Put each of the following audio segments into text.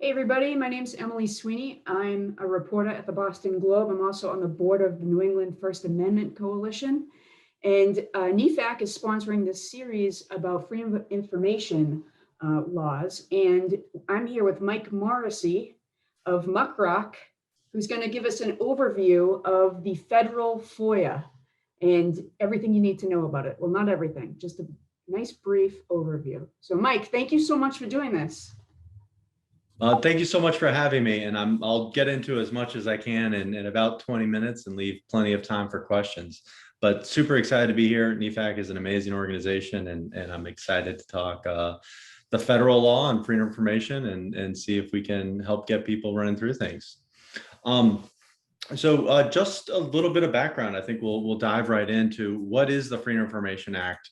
Hey everybody, my name's Emily Sweeney. I'm a reporter at the Boston Globe. I'm also on the board of the New England First Amendment Coalition. And NEFAC is sponsoring this series about freedom of information laws. And I'm here with Mike Morisy of MuckRock, who's going to give us an overview of the federal FOIA and everything you need to know about it. Well, not everything, just a nice brief overview. So Mike, thank you so much for doing this. Thank you so much for having me, and I'll get into as much as I can in about 20 minutes and leave plenty of time for questions. But super excited to be here. NEFAC is an amazing organization, and I'm excited to talk the federal law on freedom of information and see if we can help get people running through things. So just a little bit of background. I think we'll dive right into what is the Freedom of Information Act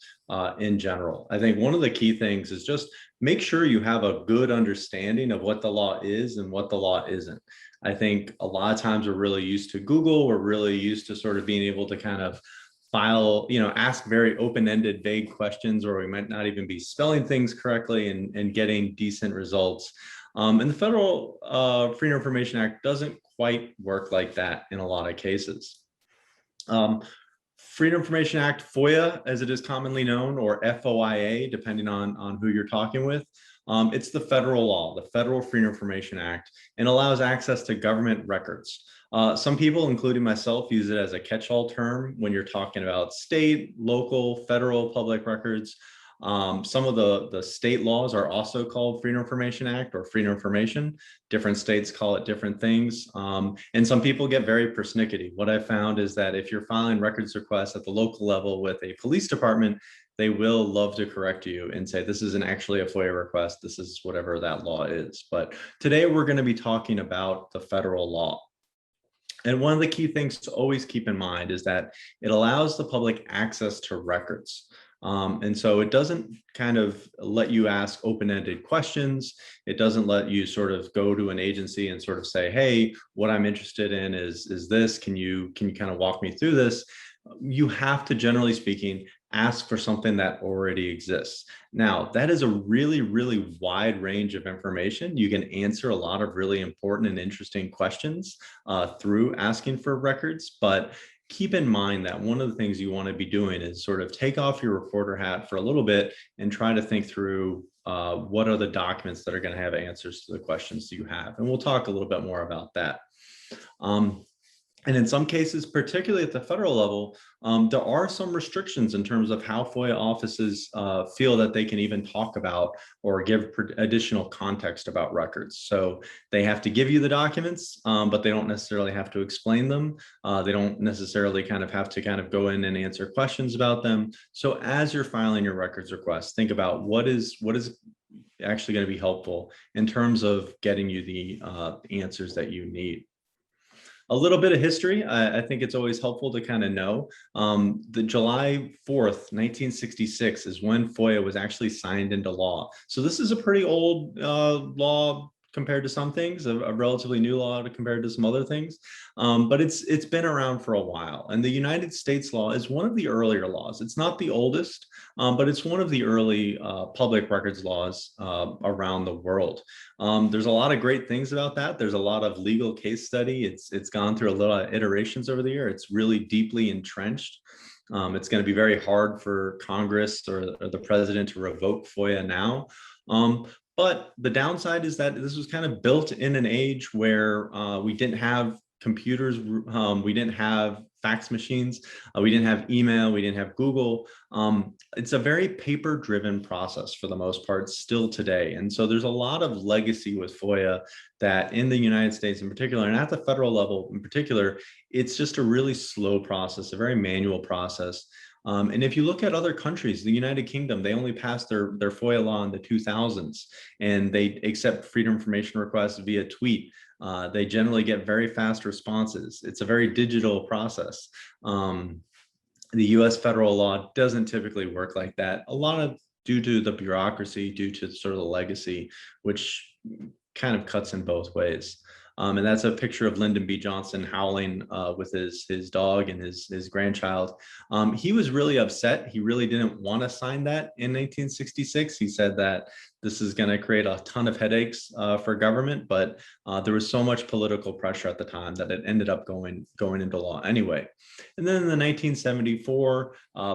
in general. I think one of the key things is just make sure you have a good understanding of what the law is and what the law isn't. I think a lot of times we're really used to Google. We're really used to sort of being able to kind of ask very open-ended, vague questions, or we might not even be spelling things correctly and getting decent results. And the Federal Freedom of Information Act doesn't quite work like that in a lot of cases. Freedom of Information Act, FOIA, as it is commonly known, or FOIA, depending on who you're talking with. It's the federal law, the Federal Freedom of Information Act, and allows access to government records. Some people, including myself, use it as a catch-all term when you're talking about state, local, federal public records. Some of the state laws are also called Freedom of Information Act or Freedom of Information. Different states call it different things. And some people get very persnickety. What I found is that if you're filing records requests at the local level with a police department, they will love to correct you and say, this isn't actually a FOIA request. This is whatever that law is. But today we're going to be talking about the federal law. And one of the key things to always keep in mind is that it allows the public access to records. And so it doesn't kind of let you ask open-ended questions. It doesn't let you sort of go to an agency and sort of say, hey, what I'm interested in is this. Can you kind of walk me through this? You have to, generally speaking, ask for something that already exists. Now, that is a really, really wide range of information. You can answer a lot of really important and interesting questions through asking for records, but keep in mind that one of the things you want to be doing is sort of take off your reporter hat for a little bit and try to think through what are the documents that are going to have answers to the questions you have. And we'll talk a little bit more about that. And in some cases, particularly at the federal level, there are some restrictions in terms of how FOIA offices feel that they can even talk about or give additional context about records. So they have to give you the documents, but they don't necessarily have to explain them. They don't necessarily have to go in and answer questions about them. So as you're filing your records request, think about what is actually going to be helpful in terms of getting you the answers that you need. A little bit of history, I think it's always helpful to kind of know. The July 4th, 1966 is when FOIA was actually signed into law. So this is a pretty old law compared to some things, a relatively new law compared to some other things. But it's been around for a while. And the United States law is one of the earlier laws. It's not the oldest, but it's one of the early public records laws around the world. There's a lot of great things about that. There's a lot of legal case study. It's gone through a lot of iterations over the year. It's really deeply entrenched. It's going to be very hard for Congress or the president to revoke FOIA now. But the downside is that this was kind of built in an age where we didn't have computers, we didn't have fax machines, we didn't have email, we didn't have Google. It's a very paper-driven process for the most part still today. And so there's a lot of legacy with FOIA that in the United States in particular, and at the federal level in particular, it's just a really slow process, a very manual process. And if you look at other countries, the United Kingdom, they only passed their FOIA law in the 2000s, and they accept freedom of information requests via tweet. They generally get very fast responses. It's a very digital process. The US federal law doesn't typically work like that. A lot of due to the bureaucracy, due to sort of the legacy, which kind of cuts in both ways. And that's a picture of Lyndon B. Johnson howling with his dog and his grandchild. He was really upset. He really didn't want to sign that in 1966. He said that this is going to create a ton of headaches for government, but there was so much political pressure at the time that it ended up going into law anyway. And then in the 1974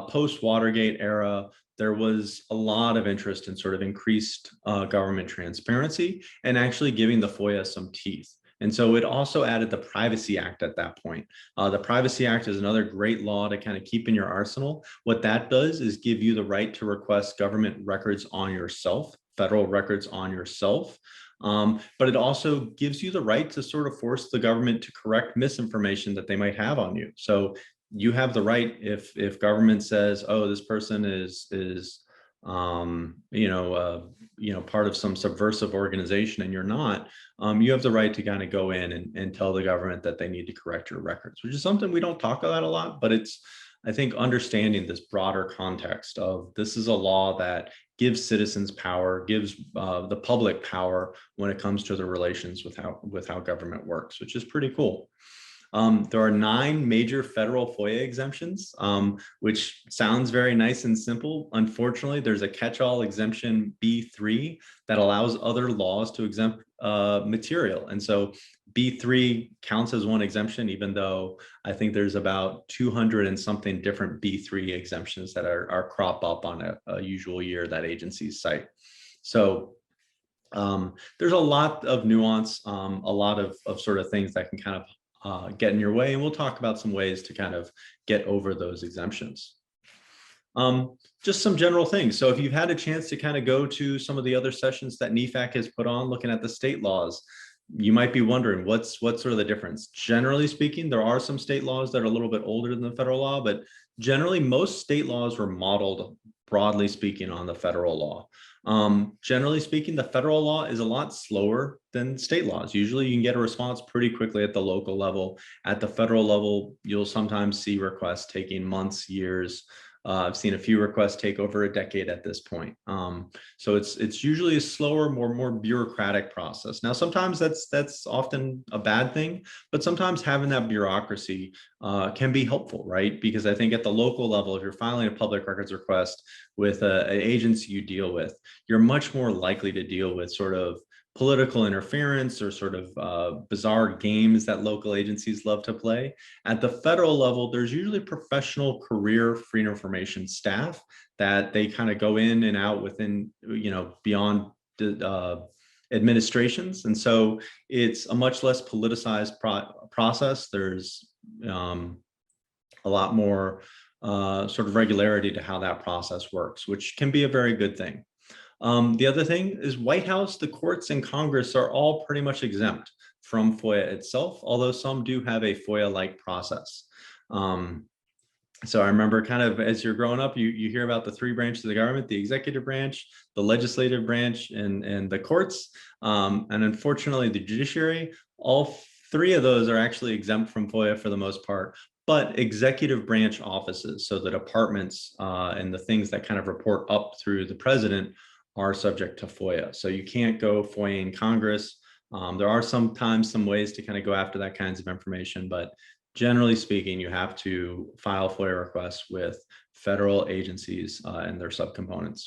post-Watergate era, there was a lot of interest in sort of increased government transparency and actually giving the FOIA some teeth. And so it also added the Privacy Act at that point. The Privacy Act is another great law to kind of keep in your arsenal. What that does is give you the right to request government records on yourself, federal records on yourself. But it also gives you the right to sort of force the government to correct misinformation that they might have on you. So you have the right, if government says, oh, this person is part of some subversive organization and you're not, you have the right to kind of go in and tell the government that they need to correct your records, which is something we don't talk about a lot, but it's, I think, understanding this broader context of this is a law that gives citizens power, gives the public power when it comes to the relations with how government works, which is pretty cool. There are 9 major federal FOIA exemptions, which sounds very nice and simple. Unfortunately, there's a catch-all exemption B3 that allows other laws to exempt material. And so B3 counts as one exemption, even though I think there's about 200 and something different B3 exemptions that are crop up on a usual year that agencies cite. So there's a lot of nuance, a lot of sort of things that can kind of get in your way, and we'll talk about some ways to kind of get over those exemptions. Just some general things. So if you've had a chance to kind of go to some of the other sessions that NEFAC has put on looking at the state laws, you might be wondering what's sort of the difference. Generally speaking, there are some state laws that are a little bit older than the federal law, but generally most state laws were modeled, broadly speaking, on the federal law. Generally speaking, the federal law is a lot slower than state laws. Usually you can get a response pretty quickly at the local level. At the federal level, you'll sometimes see requests taking months, years. I've seen a few requests take over a decade at this point. So it's usually a slower, more bureaucratic process. Now, sometimes that's often a bad thing, but sometimes having that bureaucracy can be helpful, right? Because I think at the local level, if you're filing a public records request with an agency you deal with, you're much more likely to deal with sort of political interference or sort of bizarre games that local agencies love to play. At the federal level, there's usually professional career freedom of information staff that they kind of go in and out within, beyond administrations. And so it's a much less politicized process. There's a lot more sort of regularity to how that process works, which can be a very good thing. The other thing is White House, the courts, and Congress are all pretty much exempt from FOIA itself, although some do have a FOIA-like process. So I remember kind of as you're growing up, you hear about the 3 branches of the government: the executive branch, the legislative branch, and the courts. And unfortunately, the judiciary, all 3 of those are actually exempt from FOIA for the most part. But executive branch offices, so the departments and the things that kind of report up through the president, are subject to FOIA. So you can't go FOIA in Congress. There are sometimes some ways to kind of go after that kinds of information, but generally speaking, you have to file FOIA requests with federal agencies and their subcomponents.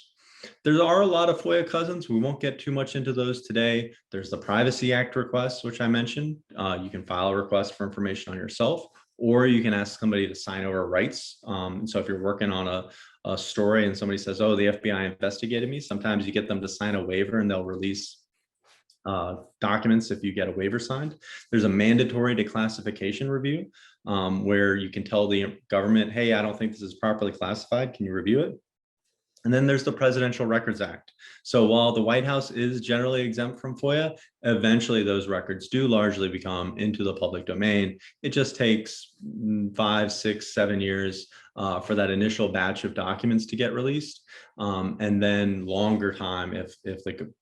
There are a lot of FOIA cousins. We won't get too much into those today. There's the Privacy Act requests, which I mentioned. You can file a request for information on yourself, or you can ask somebody to sign over rights. So if you're working on a story and somebody says, oh, the FBI investigated me, sometimes you get them to sign a waiver and they'll release documents if you get a waiver signed. There's a mandatory declassification review where you can tell the government, hey, I don't think this is properly classified. Can you review it? And then there's the Presidential Records Act. So while the White House is generally exempt from FOIA, eventually those records do largely become into the public domain. It just takes 5, 6, 7 years for that initial batch of documents to get released. And then longer time if the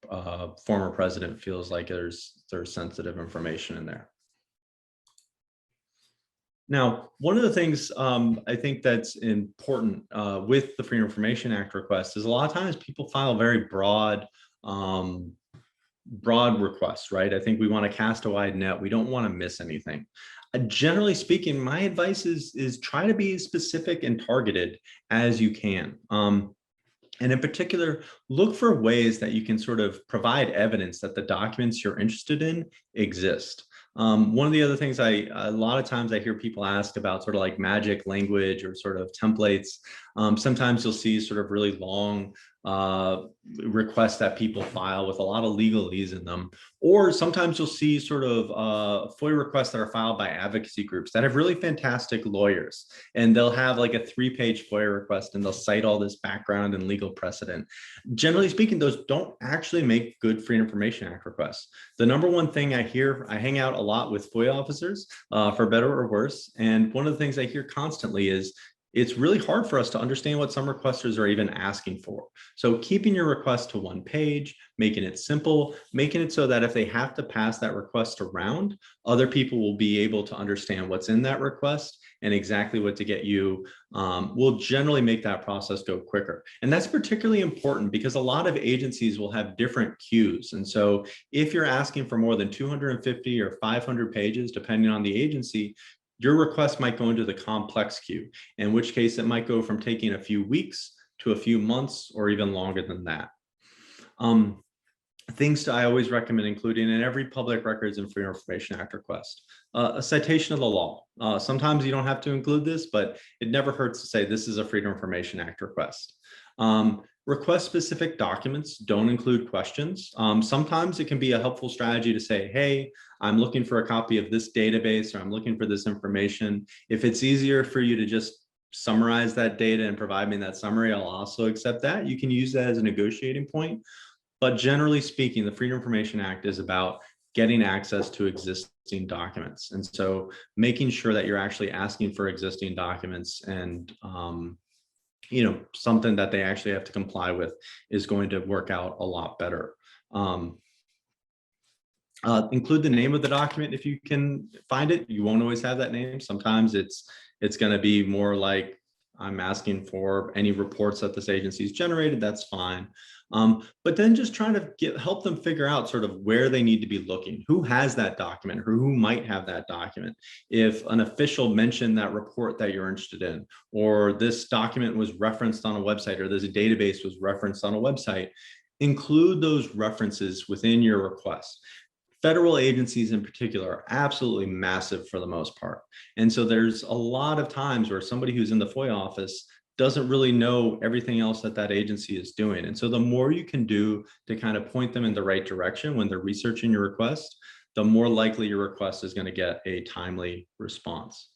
former president feels like there's sensitive information in there. Now, one of the things I think that's important with the Freedom of Information Act request is a lot of times people file very broad requests, right? I think we want to cast a wide net. We don't want to miss anything. Generally speaking, my advice is try to be as specific and targeted as you can. And in particular, look for ways that you can sort of provide evidence that the documents you're interested in exist. One of the other things a lot of times I hear people ask about sort of like magic language or sort of templates. Sometimes you'll see sort of really long requests that people file with a lot of legalese in them. Or sometimes you'll see sort of FOIA requests that are filed by advocacy groups that have really fantastic lawyers. And they'll have like a 3-page FOIA request and they'll cite all this background and legal precedent. Generally speaking, those don't actually make good Freedom of Information Act requests. The number one thing I hear, I hang out a lot with FOIA officers, for better or worse. And one of the things I hear constantly is, it's really hard for us to understand what some requesters are even asking for. So keeping your request to 1 page, making it simple, making it so that if they have to pass that request around, other people will be able to understand what's in that request and exactly what to get you, will generally make that process go quicker. And that's particularly important because a lot of agencies will have different queues. And so if you're asking for more than 250 or 500 pages, depending on the agency, your request might go into the complex queue, in which case it might go from taking a few weeks to a few months or even longer than that. Things I always recommend including in every public records and Freedom of Information Act request, a citation of the law. Sometimes you don't have to include this, but it never hurts to say this is a Freedom of Information Act request. Request specific documents, don't include questions. Sometimes it can be a helpful strategy to say, hey, I'm looking for a copy of this database, or I'm looking for this information. If it's easier for you to just summarize that data and provide me that summary, I'll also accept that. You can use that as a negotiating point. But generally speaking, the Freedom of Information Act is about getting access to existing documents. And so making sure that you're actually asking for existing documents and something that they actually have to comply with is going to work out a lot better. Include the name of the document if you can find it. You won't always have that name. Sometimes it's going to be more like, I'm asking for any reports that this agency's generated. That's fine. But then just trying to help them figure out sort of where they need to be looking, who has that document, or who might have that document. If an official mentioned that report that you're interested in, or this document was referenced on a website, or this database was referenced on a website, include those references within your request. Federal agencies in particular are absolutely massive for the most part. And so there's a lot of times where somebody who's in the FOIA office doesn't really know everything else that that agency is doing. And so the more you can do to kind of point them in the right direction when they're researching your request, the more likely your request is going to get a timely response.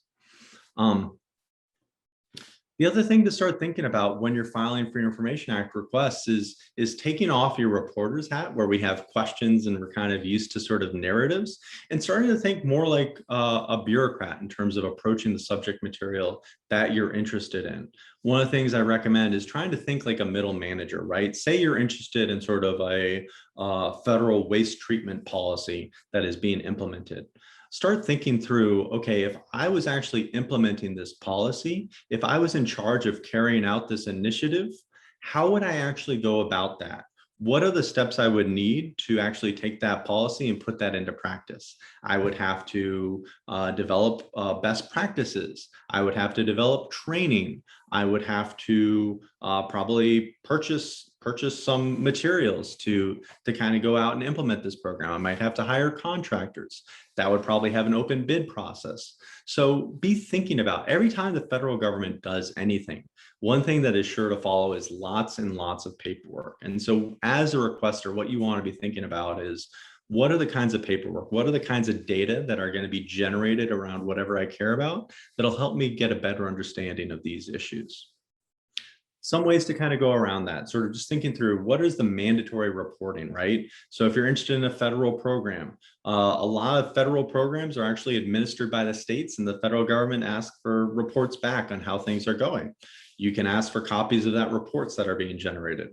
The other thing to start thinking about when you're filing Freedom of Information Act requests is taking off your reporter's hat, where we have questions and we're kind of used to sort of narratives, and starting to think more like a bureaucrat in terms of approaching the subject material that you're interested in. One of the things I recommend is trying to think like a middle manager, right? Say you're interested in sort of a federal waste treatment policy that is being implemented. Start thinking through, okay, if I was actually implementing this policy, if I was in charge of carrying out this initiative, how would I actually go about that? What are the steps I would need to actually take that policy and put that into practice? I would have to develop best practices. I would have to develop training. I would have to probably purchase some materials to kind of go out and implement this program. I might have to hire contractors. That would probably have an open bid process. So be thinking about every time the federal government does anything, one thing that is sure to follow is lots and lots of paperwork. And so as a requester, what you want to be thinking about is, what are the kinds of paperwork? What are the kinds of data that are going to be generated around whatever I care about that'll help me get a better understanding of these issues? Some ways to kind of go around that, sort of just thinking through what is the mandatory reporting, right? So if you're interested in a federal program, a lot of federal programs are actually administered by the states, and the federal government asks for reports back on how things are going. You can ask for copies of that reports that are being generated.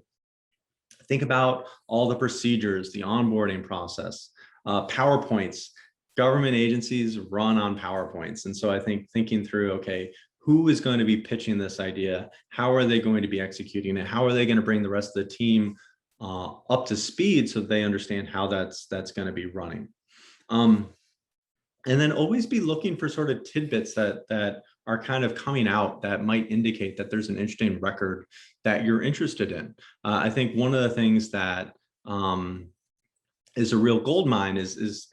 Think about all the procedures, the onboarding process, PowerPoints. Government agencies run on PowerPoints. And so I think thinking through, okay, who is going to be pitching this idea? How are they going to be executing it? How are they going to bring the rest of the team up to speed so they understand how that's going to be running? And then always be looking for sort of tidbits that are kind of coming out that might indicate that there's an interesting record that you're interested in. I think one of the things that is a real gold mine is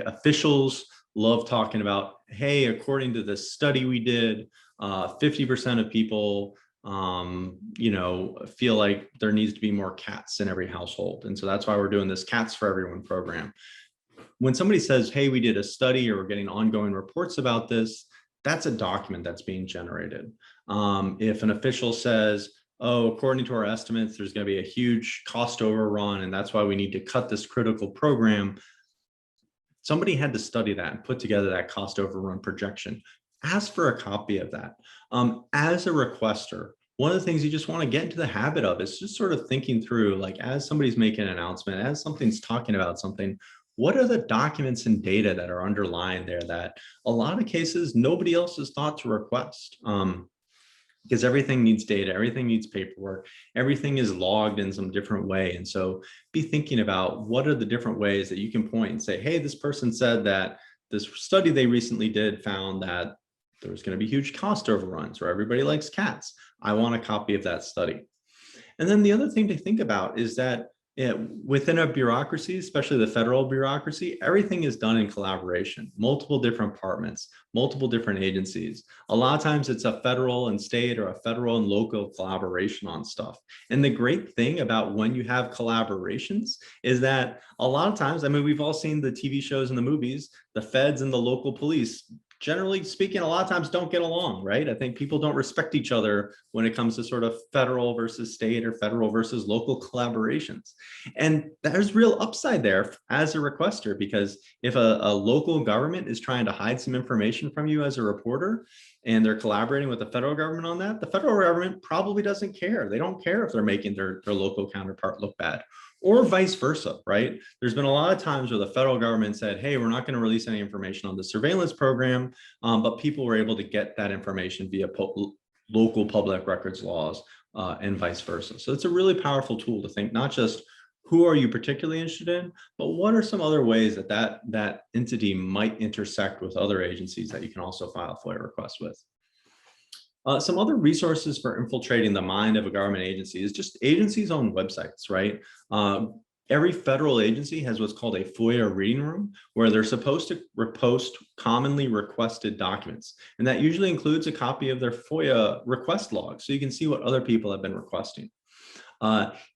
officials love talking about, hey, according to this study we did, 50% of people feel like there needs to be more cats in every household. And so that's why we're doing this Cats for Everyone program. When somebody says, hey, we did a study or we're getting ongoing reports about this, that's a document that's being generated. If an official says, oh, according to our estimates, there's going to be a huge cost overrun, and that's why we need to cut this critical program, somebody had to study that and put together that cost overrun projection. Ask for a copy of that. As a requester, one of the things you just want to get into the habit of is just sort of thinking through, like, as somebody's making an announcement, as something's talking about something, what are the documents and data that are underlying there that a lot of cases nobody else has thought to request? Because everything needs data, everything needs paperwork, everything is logged in some different way. And so be thinking about what are the different ways that you can point and say, hey, this person said that this study they recently did found that there's going to be huge cost overruns, or everybody likes cats. I want a copy of that study. And then the other thing to think about is that within a bureaucracy, especially the federal bureaucracy, everything is done in collaboration, multiple different departments, multiple different agencies. A lot of times it's a federal and state or a federal and local collaboration on stuff. And the great thing about when you have collaborations is that a lot of times, I mean, we've all seen the TV shows and the movies, the feds and the local police, generally speaking, a lot of times don't get along, right? I think people don't respect each other when it comes to sort of federal versus state or federal versus local collaborations. And there's real upside there as a requester, because if a local government is trying to hide some information from you as a reporter, and they're collaborating with the federal government on that, the federal government probably doesn't care. They don't care if they're making their local counterpart look bad. Or vice versa, right? There's been a lot of times where the federal government said, hey, we're not going to release any information on the surveillance program, but people were able to get that information via local public records laws and vice versa. So it's a really powerful tool to think not just who are you particularly interested in, but what are some other ways that that entity might intersect with other agencies that you can also file FOIA requests with. Some other resources for infiltrating the mind of a government agency is just agencies' own websites, right? Every federal agency has what's called a FOIA reading room, where they're supposed to post commonly requested documents. And that usually includes a copy of their FOIA request log, so you can see what other people have been requesting.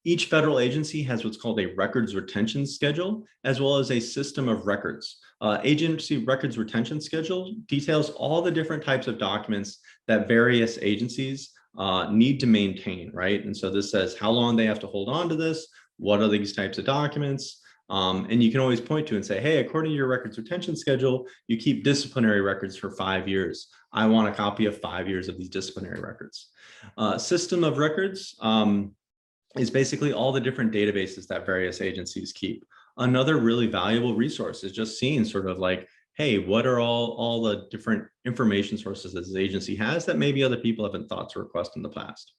Each federal agency has what's called a records retention schedule, as well as a system of records. Agency records retention schedule details all the different types of documents that various agencies need to maintain, right? And so this says how long they have to hold on to this, what are these types of documents, and you can always point to and say, hey, according to your records retention schedule, you keep disciplinary records for 5 years. I want a copy of 5 years of these disciplinary records. System of records is basically all the different databases that various agencies keep. Another really valuable resource is just seeing sort of like, hey, what are all the different information sources that this agency has that maybe other people haven't thought to request in the past.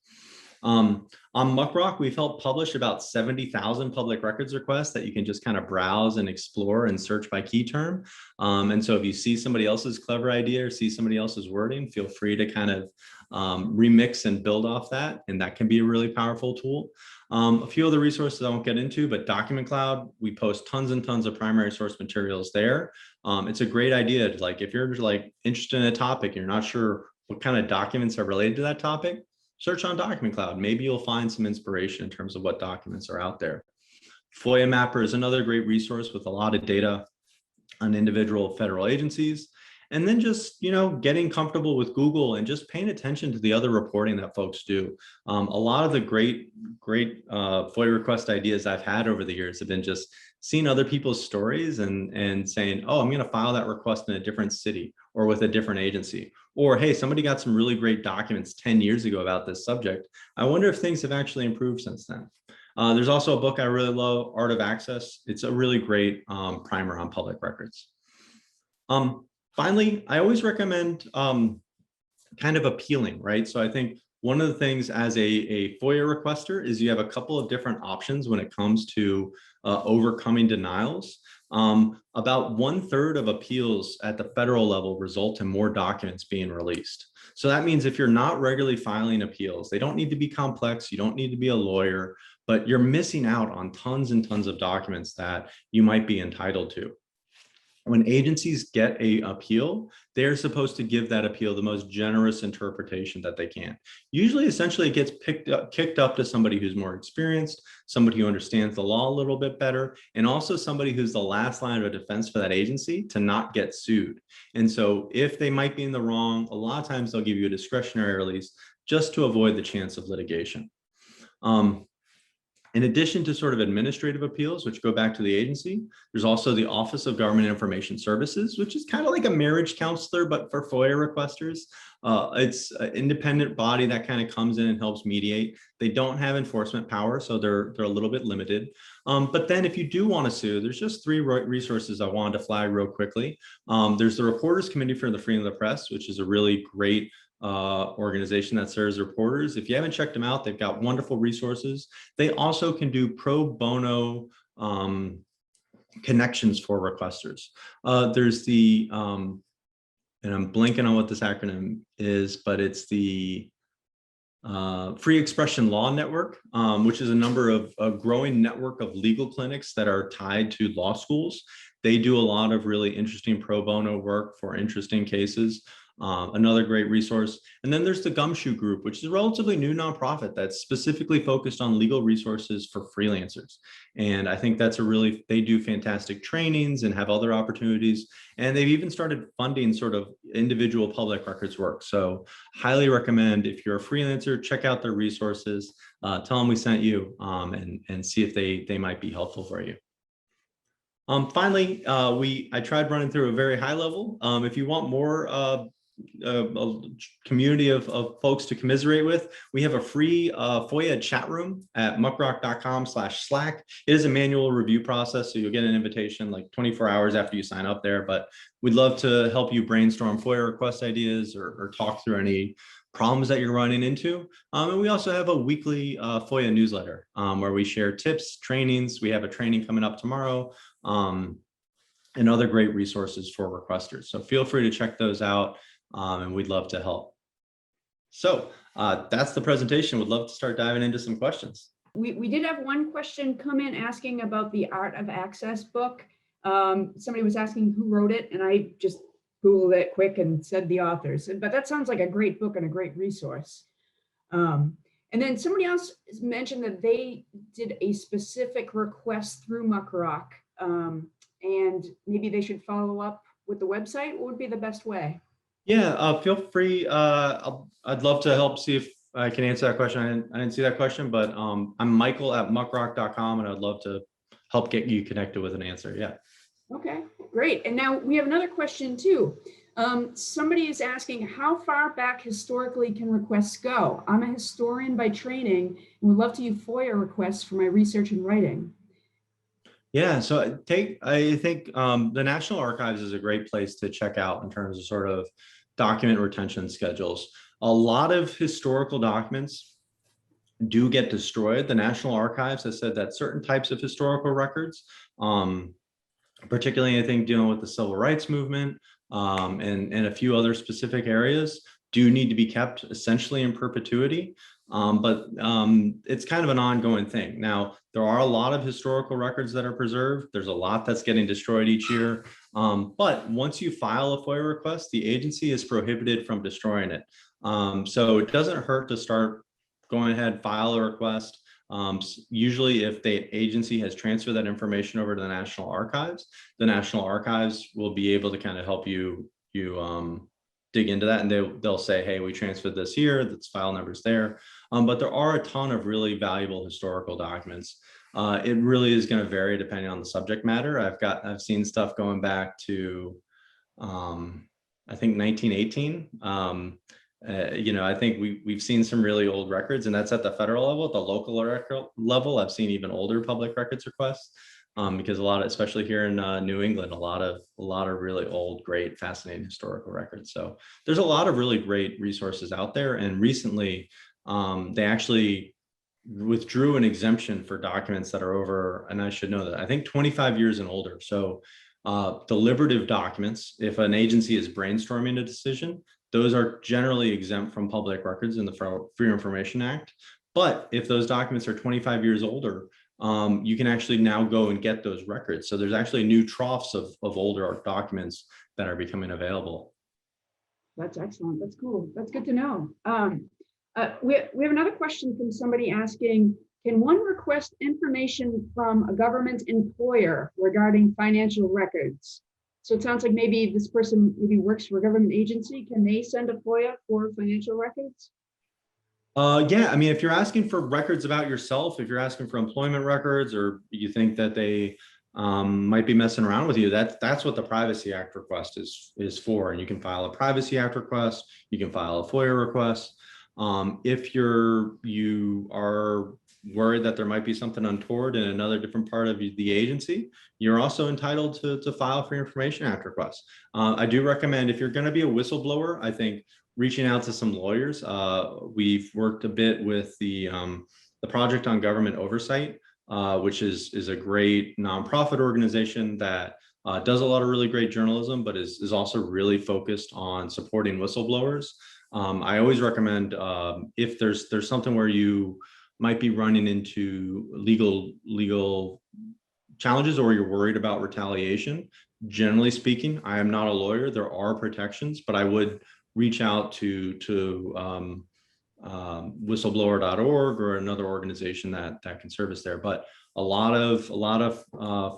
On MuckRock, we've helped publish about 70,000 public records requests that you can just kind of browse and explore and search by key term. And so if you see somebody else's clever idea or see somebody else's wording, feel free to kind of remix and build off that. And that can be a really powerful tool. A few other resources I won't get into, but Document Cloud, we post tons and tons of primary source materials there. It's a great idea to, like, if you're like interested in a topic, you're not sure what kind of documents are related to that topic, search on Document Cloud. Maybe you'll find some inspiration in terms of what documents are out there. FOIA Mapper is another great resource with a lot of data on individual federal agencies. And then just, you know, getting comfortable with Google and just paying attention to the other reporting that folks do. A lot of the great FOIA request ideas I've had over the years have been just seeing other people's stories and saying, oh, I'm going to file that request in a different city or with a different agency. Or, hey, somebody got some really great documents 10 years ago about this subject. I wonder if things have actually improved since then. There's also a book I really love, Art of Access. It's a really great primer on public records. Finally, I always recommend kind of appealing, right? So I think one of the things as a FOIA requester is you have a couple of different options when it comes to overcoming denials. About 1/3 of appeals at the federal level result in more documents being released. So that means if you're not regularly filing appeals, they don't need to be complex, you don't need to be a lawyer, but you're missing out on tons and tons of documents that you might be entitled to. When agencies get an appeal, they're supposed to give that appeal the most generous interpretation that they can. Usually, essentially, it gets kicked up to somebody who's more experienced, somebody who understands the law a little bit better, and also somebody who's the last line of defense for that agency to not get sued. And so if they might be in the wrong, a lot of times they'll give you a discretionary release just to avoid the chance of litigation. In addition to sort of administrative appeals, which go back to the agency, there's also the Office of Government Information Services, which is kind of like a marriage counselor, but for FOIA requesters. It's an independent body that kind of comes in and helps mediate. They don't have enforcement power, so they're a little bit limited. But then if you do want to sue, there's just 3 resources I wanted to flag real quickly. There's the Reporters Committee for the Freedom of the Press, which is a really great organization that serves reporters. If you haven't checked them out, they've got wonderful resources. They also can do pro bono connections for requesters. There's the, and I'm blanking on what this acronym is, but it's the Free Expression Law Network, which is a growing network of legal clinics that are tied to law schools. They do a lot of really interesting pro bono work for interesting cases. Another great resource. And then there's the Gumshoe Group, which is a relatively new nonprofit that's specifically focused on legal resources for freelancers. And I think they do fantastic trainings and have other opportunities. And they've even started funding sort of individual public records work. So highly recommend, if you're a freelancer, check out their resources, tell them we sent you, and see if they might be helpful for you. Finally, I tried running through a very high level. If you want more a community of folks to commiserate with, we have a free FOIA chat room at muckrock.com/Slack. It is a manual review process, so you'll get an invitation like 24 hours after you sign up there, but we'd love to help you brainstorm FOIA request ideas or talk through any problems that you're running into. And we also have a weekly FOIA newsletter where we share tips, trainings. We have a training coming up tomorrow, and other great resources for requesters. So feel free to check those out. And we'd love to help. So that's the presentation. Would love to start diving into some questions. We did have one question come in asking about the Art of Access book. Somebody was asking who wrote it, and I just Googled it quick and said the authors. But that sounds like a great book and a great resource. And then somebody else mentioned that they did a specific request through MuckRock, and maybe they should follow up with the website. What would be the best way? Yeah, feel free. I'd love to help see if I can answer that question. I didn't see that question, but I'm Michael at muckrock.com, and I'd love to help get you connected with an answer. Yeah. Okay, great. And now we have another question too. Somebody is asking, how far back historically can requests go? I'm a historian by training and would love to use FOIA requests for my research and writing. Yeah, so I think the National Archives is a great place to check out in terms of sort of document retention schedules. A lot of historical documents do get destroyed. The National Archives has said that certain types of historical records, particularly I think dealing with the civil rights movement and a few other specific areas, do need to be kept essentially in perpetuity. But it's kind of an ongoing thing. Now, there are a lot of historical records that are preserved. There's a lot that's getting destroyed each year. But once you file a FOIA request, the agency is prohibited from destroying it. So it doesn't hurt to start going ahead, file a request. Usually if the agency has transferred that information over to the National Archives will be able to kind of help you dig into that, and they'll say, hey, we transferred this here, that's file numbers there. But there are a ton of really valuable historical documents. It really is going to vary depending on the subject matter. I've seen stuff going back to I think 1918. I think we've seen some really old records, and that's at the federal level. At the local level, I've seen even older public records requests. Because a lot of, especially here in New England, a lot of really old, great, fascinating historical records. So there's a lot of really great resources out there. And recently, they actually withdrew an exemption for documents that are over, and I should know that, I think 25 years and older. So deliberative documents, if an agency is brainstorming a decision, those are generally exempt from public records in the Freedom of Information Act. But if those documents are 25 years older, you can actually now go and get those records. So there's actually new troughs of older documents that are available. That's excellent. That's cool. That's good to know. We have another question from somebody asking, can one request information from a government employer regarding financial records? So it sounds like maybe this person maybe works for a government agency. Can they send a FOIA for financial records? Yeah, I mean, if you're asking for records about yourself, if you're asking for employment records, or you think that they might be messing around with you, that's what the Privacy Act request is for. And you can file a Privacy Act request, you can file a FOIA request. If you are worried that there might be something untoward in another different part of the agency, you're also entitled to file Freedom of Information Act requests. I do recommend, if you're going to be a whistleblower, I think reaching out to some lawyers. We've worked a bit with the Project on Government Oversight, which is a great nonprofit organization that does a lot of really great journalism, but is also really focused on supporting whistleblowers. I always recommend, if there's something where you might be running into legal challenges, or you're worried about retaliation, generally speaking, I am not a lawyer. There are protections, but I would reach out to whistleblower.org or another organization that can service there. But a lot of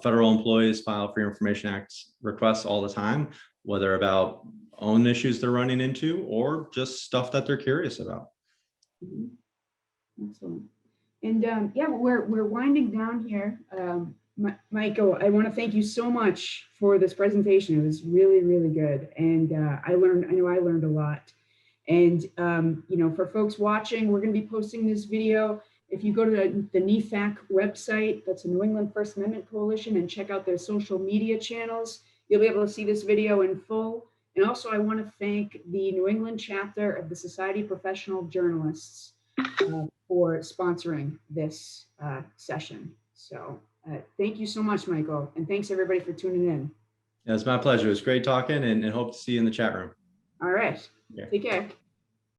federal employees file Freedom of Information Act requests all the time, whether about own issues they're running into or just stuff that they're curious about. Excellent. And yeah, we're winding down here. Michael, I want to thank you so much for this presentation. It was really, really good. And I know I learned a lot. And, you know, for folks watching, we're going to be posting this video. If you go to the NEFAC website, that's the New England First Amendment Coalition, and check out their social media channels, you'll be able to see this video in full. And also, I want to thank the New England chapter of the Society of Professional Journalists for sponsoring this session. So thank you so much, Michael. And thanks everybody for tuning in. Yeah, it's my pleasure. It was great talking, and hope to see you in the chat room. All right. Yeah. Take care.